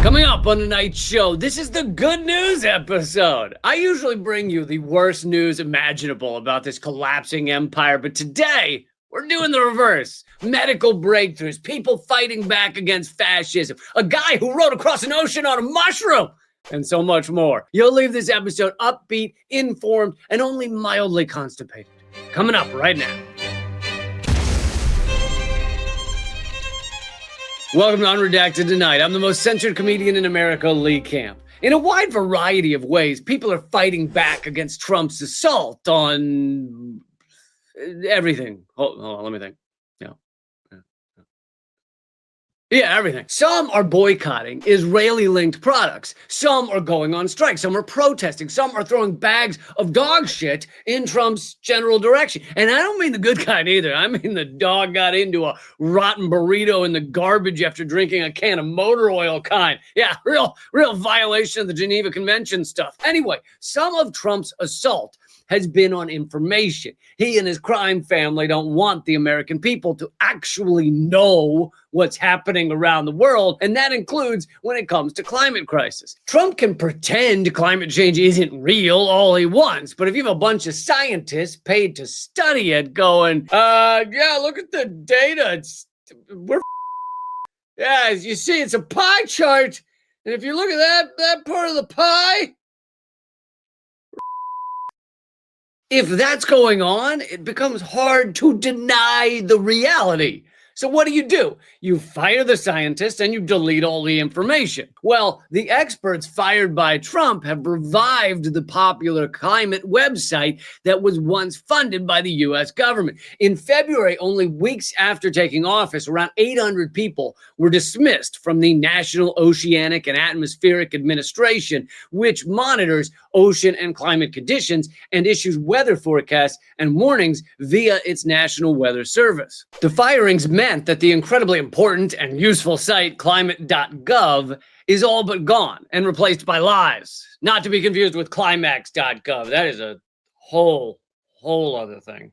Coming up on tonight's show, this is the good news episode. I usually bring you the worst news imaginable about this collapsing empire, but today we're doing the reverse. Medical breakthroughs, people fighting back against fascism, a guy who rode across an ocean on a mushroom, and so much more. You'll leave this episode upbeat, informed, and only mildly constipated. Coming up right now. Welcome to Unredacted Tonight. I'm the most censored comedian in America, Lee Camp. In a wide variety of ways, people are fighting back against Trump's assault on everything. Hold on, let me think. Yeah, everything. Some are boycotting Israeli-linked products. Some are going on strike. Some are protesting. Some are throwing bags of dog shit in Trump's general direction. And I don't mean the good kind either. I mean the dog got into a rotten burrito in the garbage after drinking a can of motor oil kind. Yeah, real violation of the Geneva Convention stuff. Anyway, some of Trump's assault has been on information. He and his crime family don't want the American people to actually know what's happening around the world, and that includes when it comes to climate crisis. Trump can pretend climate change isn't real all he wants, but if you have a bunch of scientists paid to study it going, yeah, look at the data, yeah, as you see, it's a pie chart, and if you look at that part of the pie, if that's going on, it becomes hard to deny the reality. So what do? You fire the scientists and you delete all the information. Well, the experts fired by Trump have revived the popular climate website that was once funded by the US government. In February, only weeks after taking office, around 800 people were dismissed from the National Oceanic and Atmospheric Administration, which monitors ocean and climate conditions and issues weather forecasts and warnings via its National Weather Service. The firings meant that the incredibly important and useful site climate.gov is all but gone and replaced by lies. Not to be confused with climax.gov. That is a whole other thing.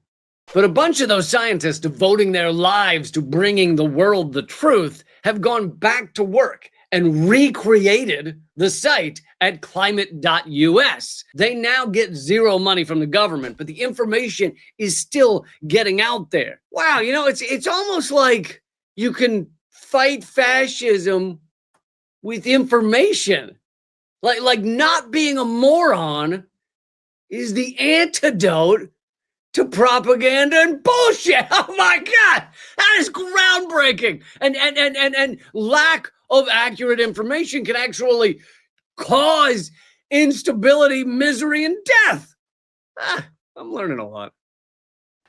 But a bunch of those scientists devoting their lives to bringing the world the truth have gone back to work and recreated the site at climate.us. They now get zero money from the government, but the information is still getting out there. Wow, it's almost like you can fight fascism with information. Like not being a moron is the antidote to propaganda and bullshit. Oh my God, that is groundbreaking. And lack of accurate information can actually cause instability, misery, and death. I'm learning a lot.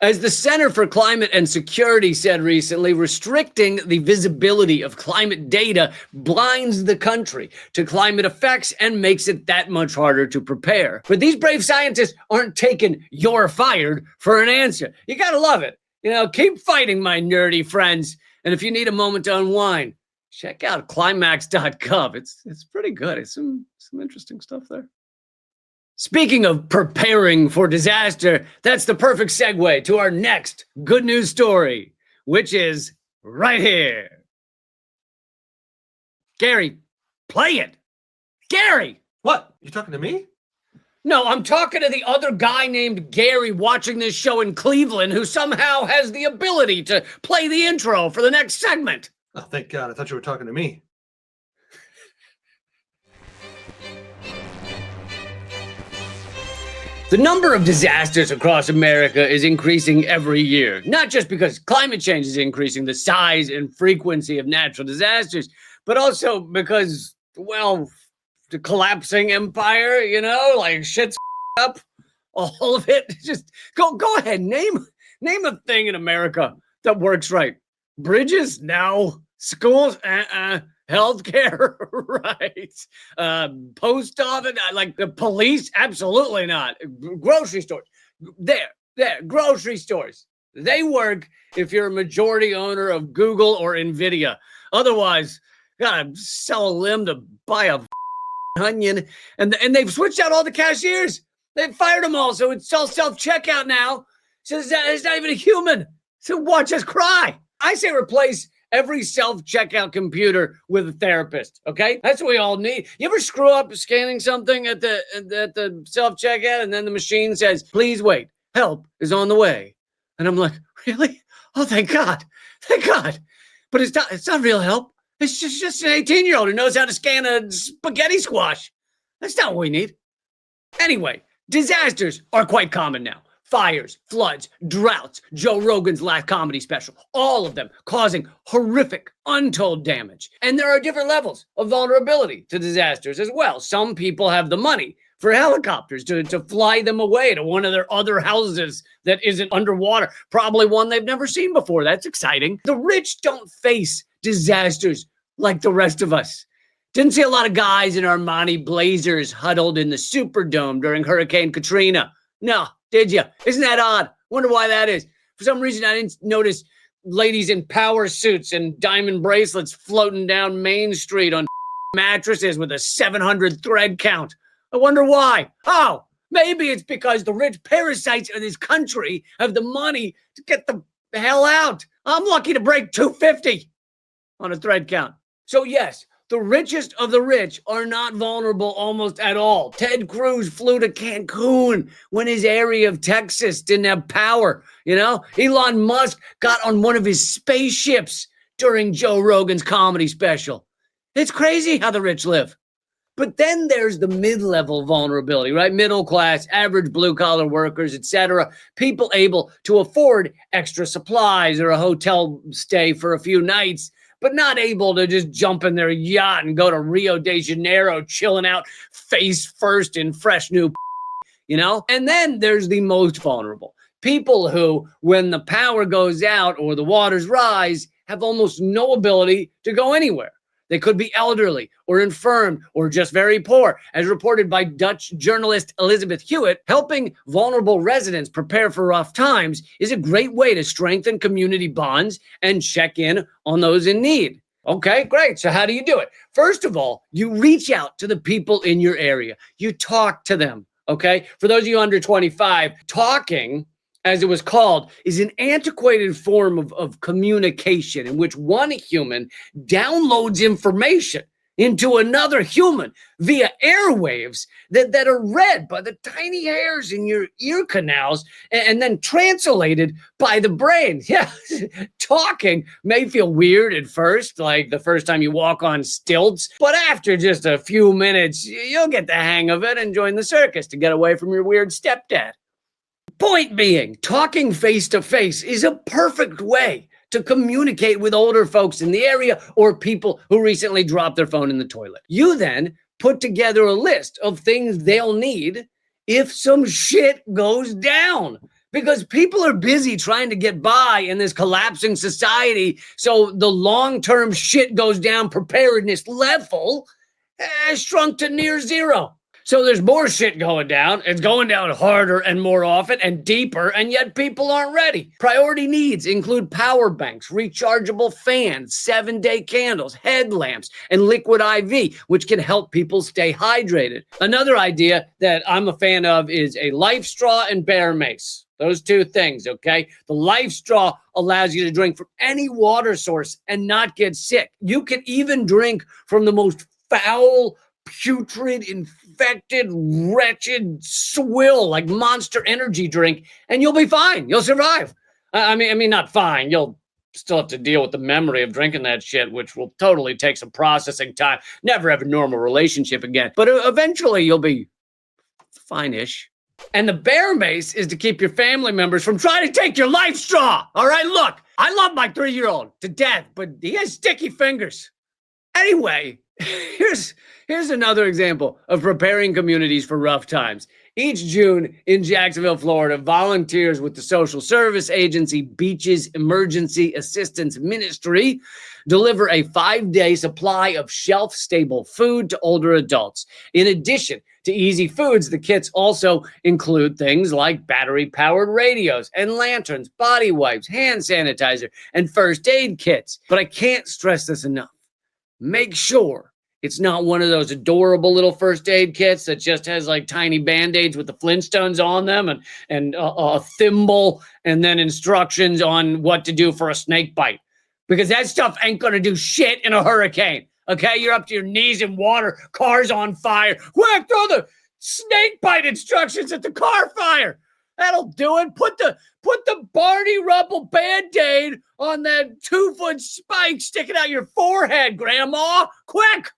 As the Center for Climate and Security said recently, restricting the visibility of climate data blinds the country to climate effects and makes it that much harder to prepare. But these brave scientists aren't taking "you're fired" for an answer. You gotta love it. Keep fighting, my nerdy friends. And if you need a moment to unwind, check out climax.gov. It's pretty good. It's some interesting stuff there. Speaking of preparing for disaster, that's the perfect segue to our next good news story, which is right here. Gary, play it. Gary! What? You talking to me? No, I'm talking to the other guy named Gary watching this show in Cleveland who somehow has the ability to play the intro for the next segment. Oh, thank God. I thought you were talking to me. The number of disasters across America is increasing every year, not just because climate change is increasing the size and frequency of natural disasters, but also because, well, the collapsing empire, like shit's up, all of it. Just go ahead, name a thing in America that works right. Bridges? No. Schools? Healthcare? Right. Post office? Like the police? Absolutely not. Grocery stores? There. Grocery stores. They work if you're a majority owner of Google or Nvidia. Otherwise, you gotta sell a limb to buy a onion. And they've switched out all the cashiers. They've fired them all, so it's all self-checkout now. So it's not even a human. So watch us cry. I say replace every self-checkout computer with a therapist, okay? That's what we all need. You ever screw up scanning something at the self-checkout and then the machine says, please wait, help is on the way. And I'm like, really? Oh, thank God. Thank God. But it's not real help. It's just an 18-year-old who knows how to scan a spaghetti squash. That's not what we need. Anyway, disasters are quite common now. Fires, floods, droughts, Joe Rogan's last comedy special, all of them causing horrific, untold damage. And there are different levels of vulnerability to disasters as well. Some people have the money for helicopters to fly them away to one of their other houses that isn't underwater, probably one they've never seen before. That's exciting. The rich don't face disasters like the rest of us. Didn't see a lot of guys in Armani blazers huddled in the Superdome during Hurricane Katrina. No, did you? Isn't that odd? Wonder why that is. For some reason, I didn't notice ladies in power suits and diamond bracelets floating down Main Street on mattresses with a 700 thread count. I wonder why. Oh, maybe it's because the rich parasites of this country have the money to get the hell out. I'm lucky to break 250 on a thread count. So yes, the richest of the rich are not vulnerable almost at all. Ted Cruz flew to Cancun when his area of Texas didn't have power. You know, Elon Musk got on one of his spaceships during Joe Rogan's comedy special. It's crazy how the rich live. But then there's the mid-level vulnerability, right? Middle class, average blue-collar workers, etc. People able to afford extra supplies or a hotel stay for a few nights, but not able to just jump in their yacht and go to Rio de Janeiro, chilling out face first in fresh new, you know? And then there's the most vulnerable. People who, when the power goes out or the waters rise, have almost no ability to go anywhere. They could be elderly or infirm or just very poor. As reported by Dutch journalist Elizabeth Hewitt, helping vulnerable residents prepare for rough times is a great way to strengthen community bonds and check in on those in need. Okay, great. So how do you do it? First of all, you reach out to the people in your area. You talk to them, okay? For those of you under 25, talking, as it was called, is an antiquated form of communication in which one human downloads information into another human via airwaves that are read by the tiny hairs in your ear canals and then translated by the brain. Yeah, talking may feel weird at first, like the first time you walk on stilts, but after just a few minutes, you'll get the hang of it and join the circus to get away from your weird stepdad. Point being, talking face to face is a perfect way to communicate with older folks in the area or people who recently dropped their phone in the toilet. You then put together a list of things they'll need if some shit goes down. Because people are busy trying to get by in this collapsing society, so the long-term shit goes down preparedness level has shrunk to near zero. So there's more shit going down. It's going down harder and more often and deeper, and yet people aren't ready. Priority needs include power banks, rechargeable fans, 7-day candles, headlamps, and liquid IV, which can help people stay hydrated. Another idea that I'm a fan of is a life straw and bear mace. Those two things, okay? The life straw allows you to drink from any water source and not get sick. You can even drink from the most foul, putrid, infected, wretched swill like Monster Energy drink, and you'll be fine. You'll survive. I mean, not fine. You'll still have to deal with the memory of drinking that shit, which will totally take some processing time. Never have a normal relationship again. But eventually you'll be fine-ish. And the bear mace is to keep your family members from trying to take your life straw. All right, look, I love my 3-year-old to death, but he has sticky fingers. Anyway, here's another example of preparing communities for rough times. Each June in Jacksonville, Florida, volunteers with the social service agency Beaches Emergency Assistance Ministry deliver a 5-day supply of shelf-stable food to older adults. In addition to easy foods, the kits also include things like battery-powered radios and lanterns, body wipes, hand sanitizer, and first aid kits. But I can't stress this enough. Make sure it's not one of those adorable little first aid kits that just has like tiny Band-Aids with the Flintstones on them and a thimble and then instructions on what to do for a snake bite. because that stuff ain't gonna do shit in a hurricane. Okay, you're up to your knees in water, car's on fire. Quick, throw the snake bite instructions at the car fire. That'll do it. Put the Barney Rubble Band-Aid on that 2-foot spike sticking out your forehead, Grandma. Quick!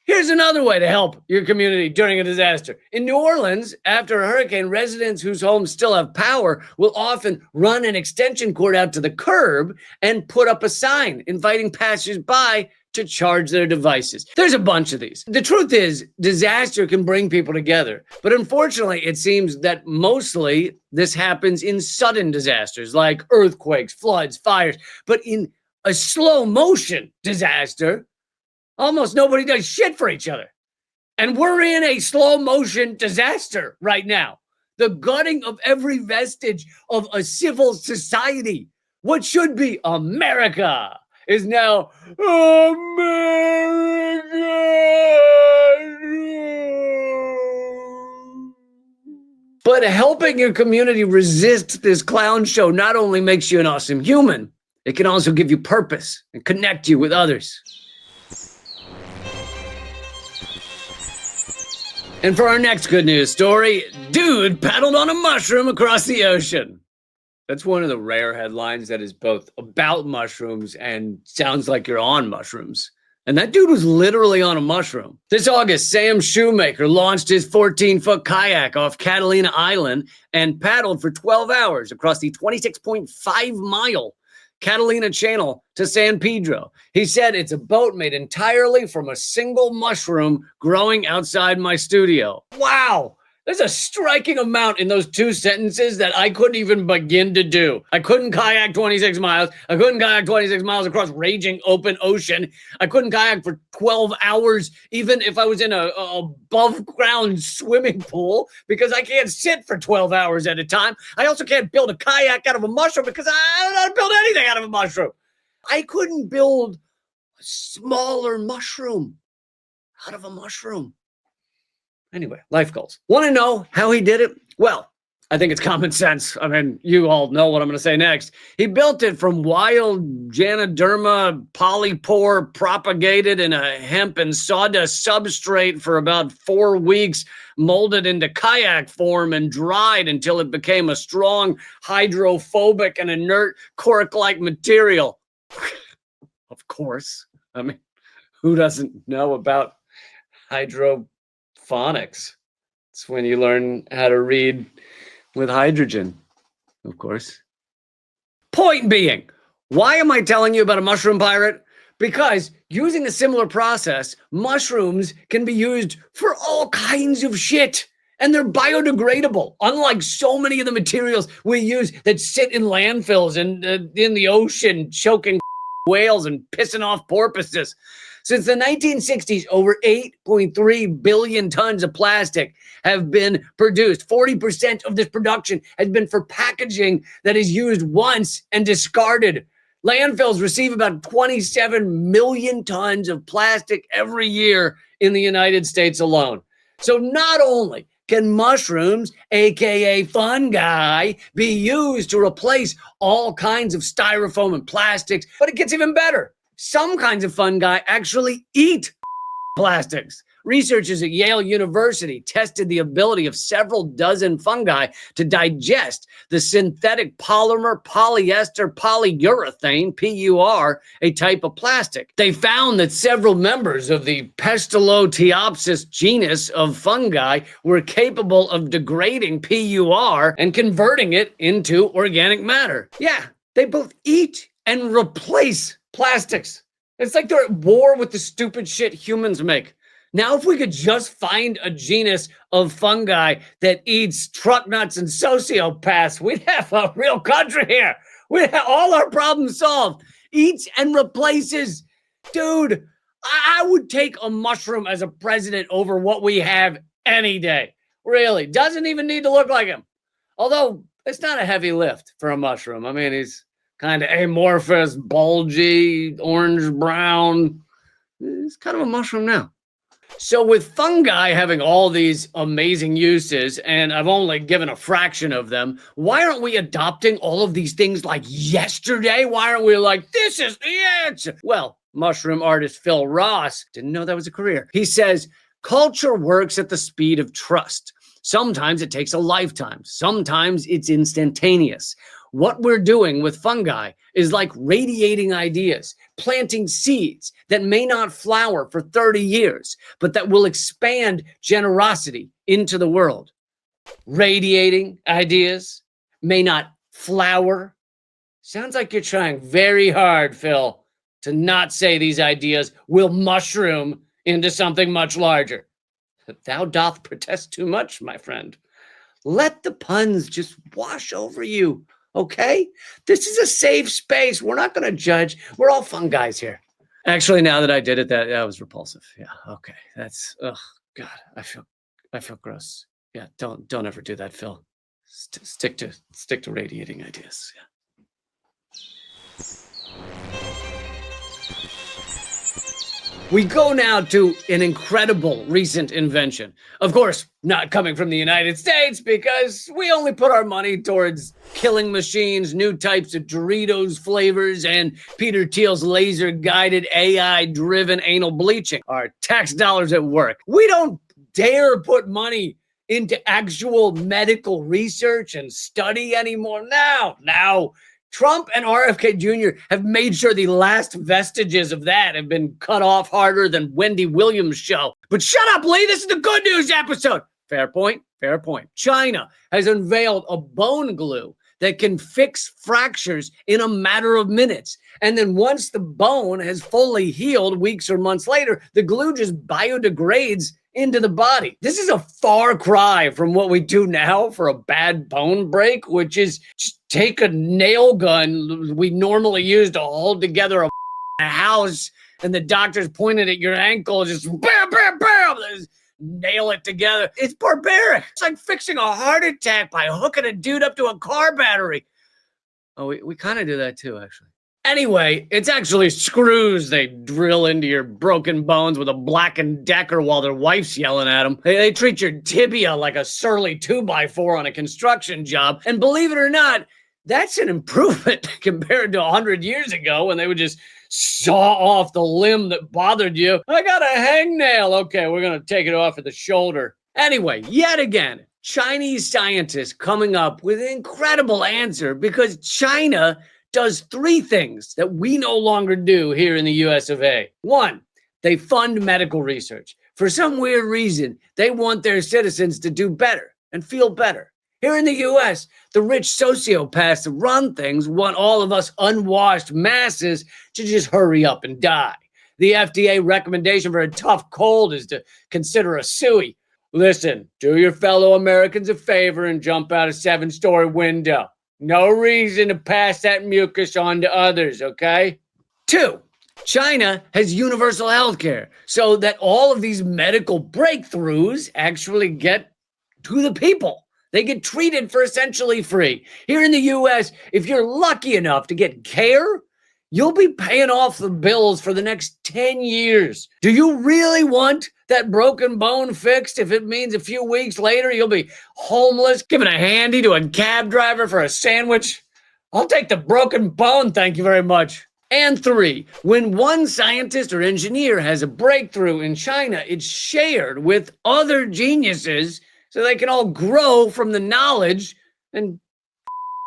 Here's another way to help your community during a disaster. In New Orleans, after a hurricane, residents whose homes still have power will often run an extension cord out to the curb and put up a sign inviting passersby to charge their devices. There's a bunch of these. The truth is, disaster can bring people together. But unfortunately, it seems that mostly this happens in sudden disasters like earthquakes, floods, fires. But in a slow motion disaster, almost nobody does shit for each other. And we're in a slow motion disaster right now. The gutting of every vestige of a civil society. What should be America is now America. But helping your community resist this clown show not only makes you an awesome human, it can also give you purpose and connect you with others. And for our next good news story, dude paddled on a mushroom across the ocean. That's one of the rare headlines that is both about mushrooms and sounds like you're on mushrooms. And that dude was literally on a mushroom. This August, Sam Shoemaker launched his 14-foot kayak off Catalina Island and paddled for 12 hours across the 26.5-mile Catalina Channel to San Pedro. He said, "It's a boat made entirely from a single mushroom growing outside my studio." Wow. There's a striking amount in those two sentences that I couldn't even begin to do. I couldn't kayak 26 miles. I couldn't kayak 26 miles across raging open ocean. I couldn't kayak for 12 hours, even if I was in a above ground swimming pool, because I can't sit for 12 hours at a time. I also can't build a kayak out of a mushroom because I don't know how to build anything out of a mushroom. I couldn't build a smaller mushroom out of a mushroom. Anyway, life goals. Want to know how he did it? Well, I think it's common sense. I mean, you all know what I'm going to say next. He built it from wild Janoderma polypore propagated in a hemp and sawdust substrate for about 4 weeks, molded into kayak form and dried until it became a strong, hydrophobic and inert cork-like material. Of course. I mean, who doesn't know about hydroponics? It's when you learn how to read with hydrogen, of course. Point being, why am I telling you about a mushroom pirate? Because using a similar process, mushrooms can be used for all kinds of shit. And they're biodegradable, unlike so many of the materials we use that sit in landfills and in the ocean, choking whales and pissing off porpoises. Since the 1960s, over 8.3 billion tons of plastic have been produced. 40% of this production has been for packaging that is used once and discarded. Landfills receive about 27 million tons of plastic every year in the United States alone. So not only can mushrooms, aka fungi, be used to replace all kinds of styrofoam and plastics, but it gets even better. Some kinds of fungi actually eat plastics. Researchers at Yale University tested the ability of several dozen fungi to digest the synthetic polymer polyester polyurethane, PUR, a type of plastic. They found that several members of the Pestalothiopsis genus of fungi were capable of degrading PUR and converting it into organic matter. Yeah, they both eat and replace plastics. It's like they're at war with the stupid shit humans make. Now, if we could just find a genus of fungi that eats truck nuts and sociopaths, we'd have a real country here. We'd have all our problems solved. Eats and replaces. Dude, I would take a mushroom as a president over what we have any day. Really. Doesn't even need to look like him. Although, it's not a heavy lift for a mushroom. I mean, he's kind of amorphous, bulgy, orange-brown. He's kind of a mushroom now. So with fungi having all these amazing uses, and I've only given a fraction of them, why aren't we adopting all of these things like yesterday? Why aren't we like, this is the answer? Well, mushroom artist Phil Ross, didn't know that was a career. He says, culture works at the speed of trust. Sometimes it takes a lifetime. Sometimes it's instantaneous. What we're doing with fungi is like radiating ideas, planting seeds that may not flower for 30 years, but that will expand generosity into the world. Radiating ideas may not flower. Sounds like you're trying very hard, Phil, to not say these ideas will mushroom into something much larger. Thou doth protest too much, my friend. Let the puns just wash over you, okay? This is a safe space. We're not going to judge. We're all fun guys here. Actually, now that I did it, that was repulsive. Yeah, okay. That's, oh God, I feel gross. Yeah, don't ever do that, Phil. Stick to radiating ideas. Yeah. We go now to an incredible recent invention. Of course, not coming from the United States because we only put our money towards killing machines, new types of Doritos flavors, and Peter Thiel's laser-guided AI-driven anal bleaching. Our tax dollars at work. We don't dare put money into actual medical research and study anymore. Now. Trump and RFK Jr. have made sure the last vestiges of that have been cut off harder than Wendy Williams' show. But shut up, Lee. This is the good news episode. Fair point. China has unveiled a bone glue that can fix fractures in a matter of minutes. And then once the bone has fully healed weeks or months later, the glue just biodegrades into the body. This is a far cry from what we do now for a bad bone break, which is just take a nail gun we normally use to hold together a house, and the doctor's pointed at your ankle, just bam, bam, bam, nail it together. It's barbaric. It's like fixing a heart attack by hooking a dude up to a car battery. Oh, we kind of do that too, actually. Anyway, it's actually screws they drill into your broken bones with a Black & Decker while their wife's yelling at them. They treat your tibia like a surly 2x4 on a construction job. And believe it or not, that's an improvement compared to 100 years ago when they would just saw off the limb that bothered you. I got a hangnail. Okay, we're going to take it off at the shoulder. Anyway, yet again, Chinese scientists coming up with an incredible answer because China does three things that we no longer do here in the US of A. One, they fund medical research. For some weird reason, they want their citizens to do better and feel better. Here in the US, the rich sociopaths that run things want all of us unwashed masses to just hurry up and die. The FDA recommendation for a tough cold is to consider a suey. Listen, do your fellow Americans a favor and jump out a 7-story window. No reason to pass that mucus on to others, okay? 2, China has universal health care so that all of these medical breakthroughs actually get to the people. They get treated for essentially free. Here in the US, if you're lucky enough to get care, you'll be paying off the bills for the next 10 years. Do you really want that broken bone fixed if it means a few weeks later you'll be homeless, giving a handy to a cab driver for a sandwich? I'll take the broken bone, thank you very much. And 3, when one scientist or engineer has a breakthrough in China, it's shared with other geniuses so they can all grow from the knowledge and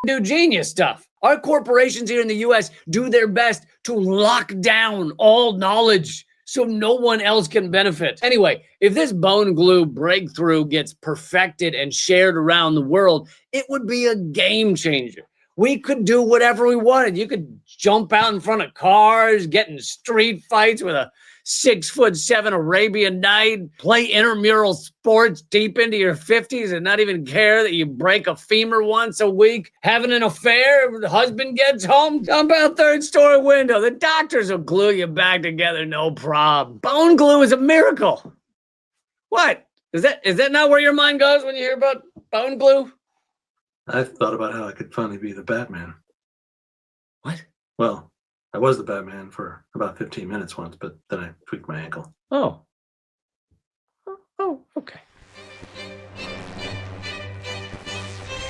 do genius stuff. Our corporations here in the US do their best to lock down all knowledge so no one else can benefit. Anyway, if this bone glue breakthrough gets perfected and shared around the world, it would be a game changer. We could do whatever we wanted. You could jump out in front of cars, get in street fights with a 6'7" Arabian Night, play intramural sports deep into your 50s and not even care that you break a femur once a week, having an affair when the husband gets home, jump out 3rd-story window. The doctors will glue you back together, no problem. Bone glue is a miracle. What? Is that not where your mind goes when you hear about bone glue? I thought about how I could finally be the Batman. What? Well, I was the Batman for about 15 minutes once, but then I tweaked my ankle. Oh.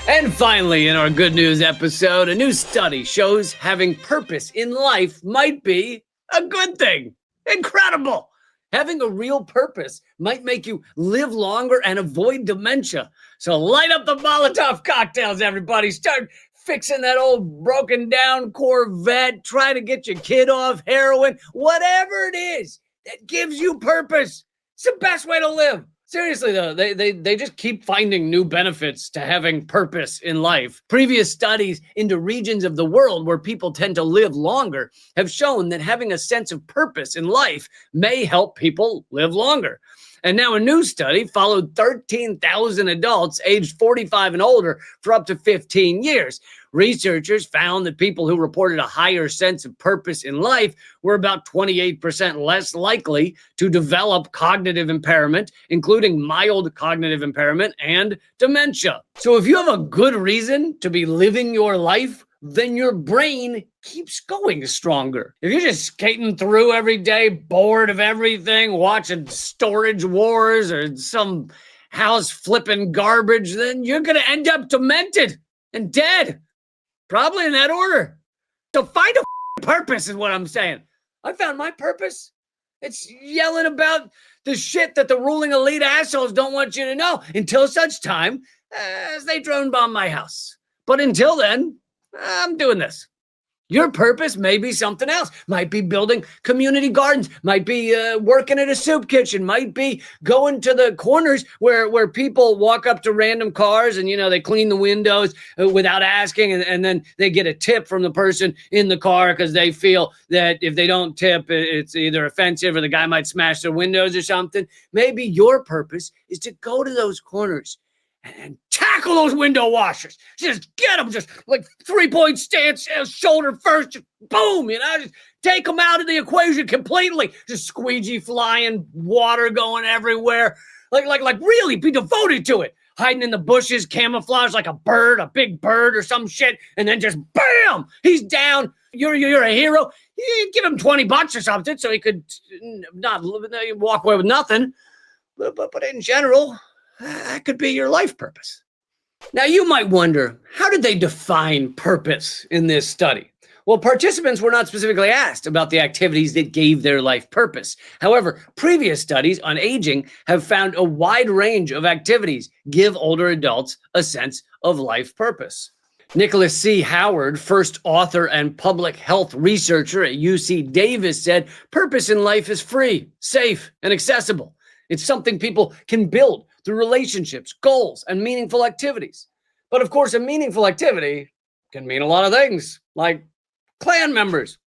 And finally, in our good news episode, a new study shows having purpose in life might be a good thing. Incredible! Having a real purpose might make you live longer and avoid dementia. So light up the Molotov cocktails, everybody. Start fixing that old broken down Corvette. Try to get your kid off heroin. Whatever it is that gives you purpose. It's the best way to live. Seriously, though, they just keep finding new benefits to having purpose in life. Previous studies into regions of the world where people tend to live longer have shown that having a sense of purpose in life may help people live longer. And now a new study followed 13,000 adults aged 45 and older for up to 15 years. Researchers found that people who reported a higher sense of purpose in life were about 28% less likely to develop cognitive impairment, including mild cognitive impairment and dementia. So if you have a good reason to be living your life, then your brain keeps going stronger. If you're just skating through every day, bored of everything, watching Storage Wars or some house flipping garbage, then you're going to end up demented and dead. Probably in that order. So find a purpose is what I'm saying. I found my purpose. It's yelling about the shit that the ruling elite assholes don't want you to know until such time as they drone bomb my house. But until then, I'm doing this. Your purpose may be something else. Might be building community gardens. Might be working at a soup kitchen. Might be going to the corners where people walk up to random cars and, they clean the windows without asking. And then they get a tip from the person in the car because they feel that if they don't tip, it's either offensive or the guy might smash their windows or something. Maybe your purpose is to go to those corners and tackle those window washers. Just get them, just like 3-point stance, shoulder first, just boom, just take them out of the equation completely. Just squeegee flying, water going everywhere. Like really be devoted to it. Hiding in the bushes, camouflage like a bird, a big bird or some shit, and then just bam, he's down. You're a hero. You give him $20 or something so he could not walk away with nothing. But in general, that could be your life purpose. Now, you might wonder, how did they define purpose in this study? Well, participants were not specifically asked about the activities that gave their life purpose. However, previous studies on aging have found a wide range of activities give older adults a sense of life purpose. Nicholas C. Howard, first author and public health researcher at UC Davis, said, "Purpose in life is free, safe, and accessible. It's something people can build through relationships, goals, and meaningful activities." But of course, a meaningful activity can mean a lot of things, like clan members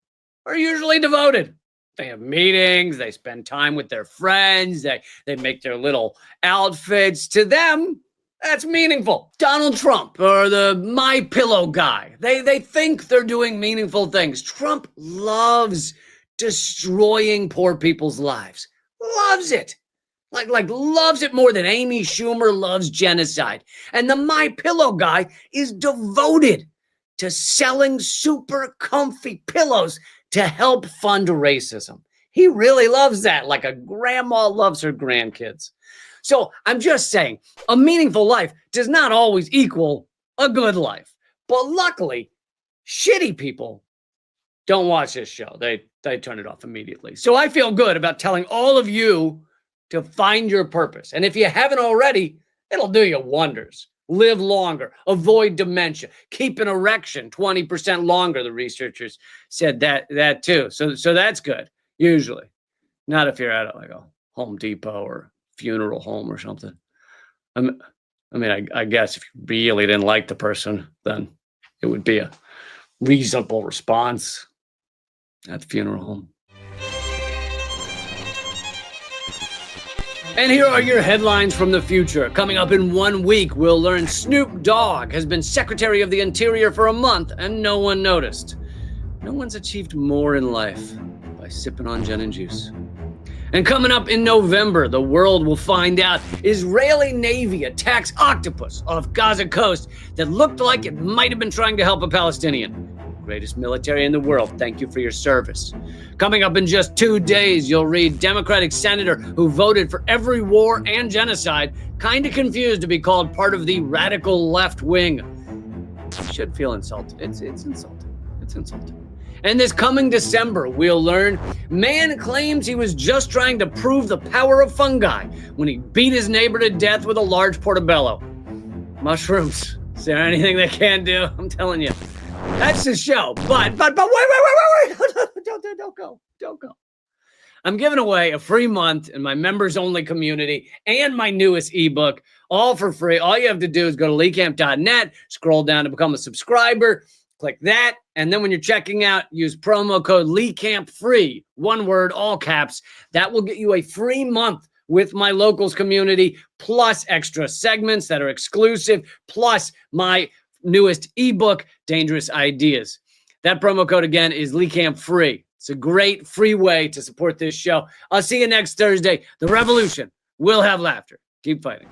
are usually devoted. They have meetings, they spend time with their friends, they make their little outfits. To them, that's meaningful. Donald Trump or the My Pillow guy, they think they're doing meaningful things. Trump loves destroying poor people's lives. Loves it. Like loves it more than Amy Schumer loves genocide. And the My Pillow guy is devoted to selling super comfy pillows to help fund racism. He really loves that, like a grandma loves her grandkids. So I'm just saying, a meaningful life does not always equal a good life. But luckily, shitty people don't watch this show. They turn it off immediately. So I feel good about telling all of you to find your purpose. And if you haven't already, it'll do you wonders. Live longer, avoid dementia, keep an erection 20% longer. The researchers said that too. So that's good, usually. Not if you're at like a Home Depot or funeral home or something. I guess if you really didn't like the person, then it would be a reasonable response at the funeral home. And here are your headlines from the future. Coming up in 1 week, we'll learn Snoop Dogg has been Secretary of the Interior for a month and no one noticed. No one's achieved more in life by sipping on gin and juice. And coming up in November, the world will find out Israeli Navy attacks octopus off Gaza coast that looked like it might have been trying to help a Palestinian. greatest military in the world. Thank you for your service. Coming up in just 2 days, you'll read Democratic senator who voted for every war and genocide, kind of confused to be called part of the radical left wing. You should feel insulted. It's insulting. It's insulting. And this coming December, we'll learn man claims he was just trying to prove the power of fungi when he beat his neighbor to death with a large portobello. Mushrooms. Is there anything they can't do? I'm telling you. That's the show. But wait. Don't go. I'm giving away a free month in my members only community and my newest ebook, all for free. All you have to do is go to leecamp.net, scroll down to become a subscriber, click that, and then when you're checking out, use promo code LeeCampFree, one word, all caps. That will get you a free month with my locals community, plus extra segments that are exclusive, plus my newest ebook, Dangerous Ideas. That promo code again is LeeCampFree. It's a great free way to support this show. I'll see you next Thursday. The revolution will have laughter. Keep fighting.